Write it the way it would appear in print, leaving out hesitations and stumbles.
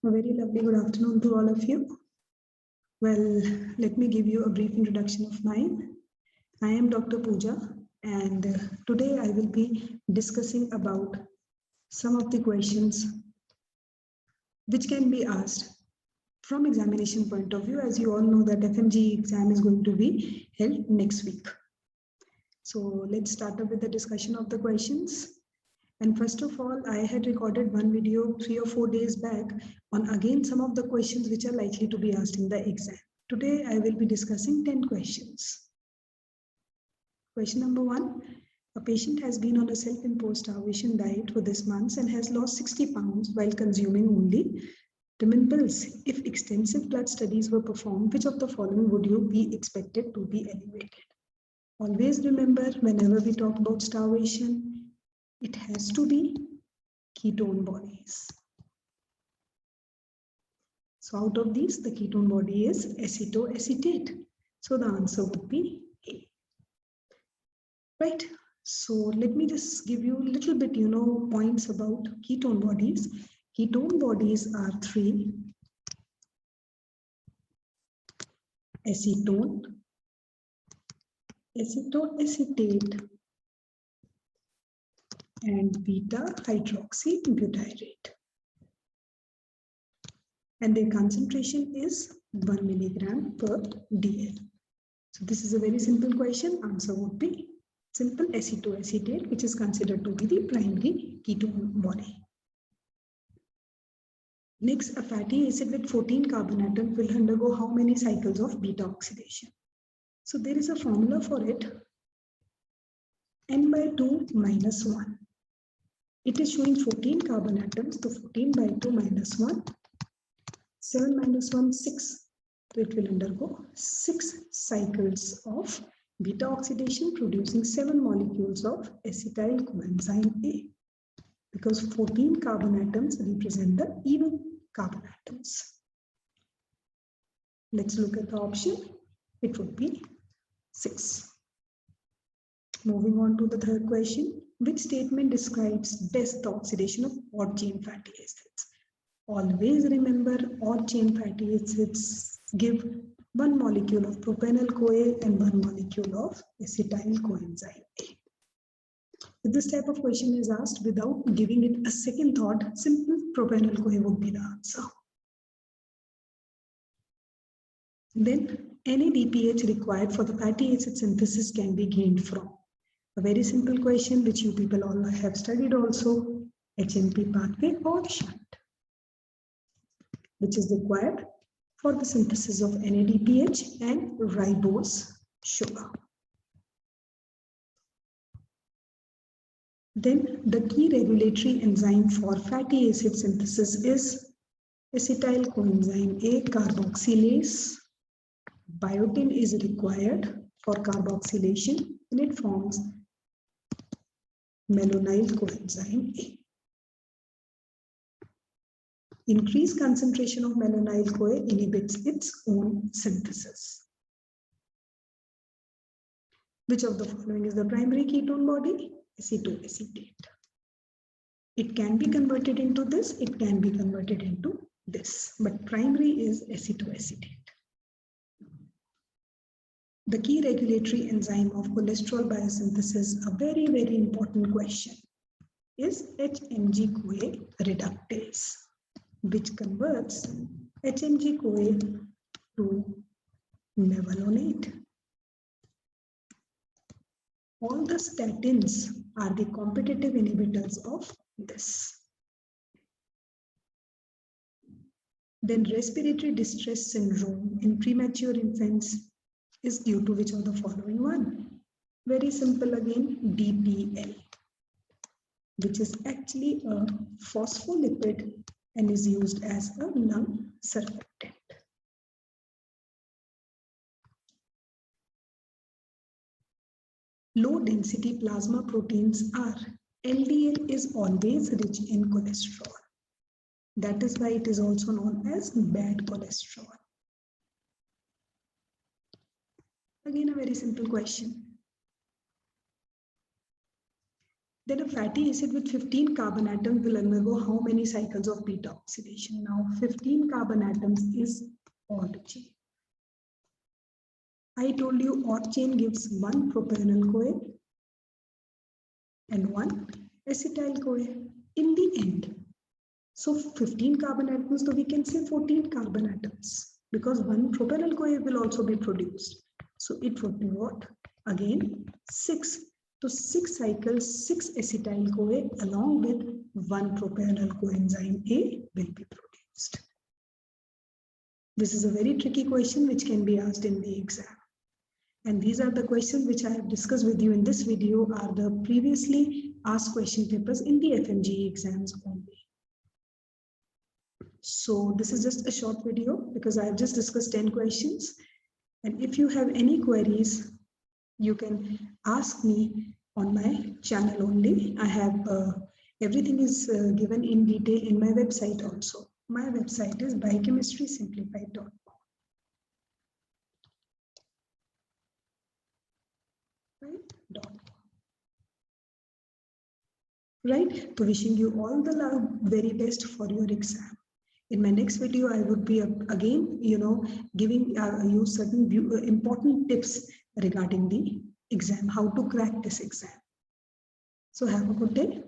A very lovely good afternoon to all of you. Well, let me give you a brief introduction of mine. I am Dr. Pooja, and today I will be discussing about some of the questions which can be asked from examination point of view. As you all know that FMG exam is going to be held next week. So let's start up with the discussion of the questions. And first of all, I had recorded one video 3 or 4 days back on again some of the questions which are likely to be asked in the exam. Today, I will be discussing 10 questions. Question number 1, a patient has been on a self-imposed starvation diet for this month and has lost 60 pounds while consuming only vitamin pills. If extensive blood studies were performed, which of the following would you be expected to be elevated? Always remember, whenever we talk about starvation, it has to be ketone bodies. So out of these, the ketone body is acetoacetate. So the answer would be A. Right. So let me just give you a little bit, points about ketone bodies. Ketone bodies are 3: acetone, acetoacetate, and beta hydroxybutyrate. And their concentration is 1 milligram per dl. So this is a very simple question. Answer would be simple acetoacetate, which is considered to be the primary ketone body. Next, a fatty acid with 14 carbon atoms will undergo how many cycles of beta oxidation? So there is a formula for it, n/2 minus 1. It is showing 14 carbon atoms, so 14/2 minus 1. 7 minus 1, 6. So it will undergo 6 cycles of beta oxidation, producing 7 molecules of acetyl coenzyme A. Because 14 carbon atoms represent the even carbon atoms. Let's look at the option. It would be 6. Moving on to the third question. Which statement describes best the oxidation of odd chain fatty acids? Always remember, odd chain fatty acids give 1 molecule of propenyl-CoA and 1 molecule of acetyl coenzyme A. If this type of question is asked without giving it a second thought, simple propenyl-CoA would be the answer. Then, NADPH required for the fatty acid synthesis can be gained from? A very simple question which you people all have studied also, HMP pathway or shunt, which is required for the synthesis of NADPH and ribose sugar. Then the key regulatory enzyme for fatty acid synthesis is acetyl coenzyme A carboxylase. Biotin is required for carboxylation and it forms malonyl coenzyme A. Increased concentration of malonyl-CoA inhibits its own synthesis. Which of the following is the primary ketone body? Acetoacetate. It can be converted into this, it can be converted into this, but primary is acetoacetate. The key regulatory enzyme of cholesterol biosynthesis, a very, very important question, is HMG-CoA reductase, which converts HMG-CoA to mevalonate. All the statins are the competitive inhibitors of this. Then respiratory distress syndrome in premature infants is due to which of the following one? Very simple again, DPL, which is actually a phospholipid and is used as a lung surfactant. Low density plasma proteins are. LDL is always rich in cholesterol. That is why it is also known as bad cholesterol. Again, a very simple question. then a fatty acid with 15 carbon atoms will undergo how many cycles of beta oxidation? Now, 15 carbon atoms is odd chain. I told you odd chain gives one propanol CoA and one acetyl CoA in the end. So 15 carbon atoms, so we can say 14 carbon atoms because one propanol CoA will also be produced. So it would be what? Again, 6. So 6 cycles, 6 acetyl CoA along with one propanol coenzyme A will be produced. This is a very tricky question which can be asked in the exam. And these are the questions which I have discussed with you in this video are the previously asked question papers in the FMGE exams only. So this is just a short video because I have just discussed 10 questions. And if you have any queries, you can ask me on my channel only. I have everything is given in detail in my website also. My website is biochemistrysimplified.com. Right? So wishing you all the very best for your exam. In my next video, I would be again, giving you certain important tips regarding the exam, how to crack this exam. So have a good day.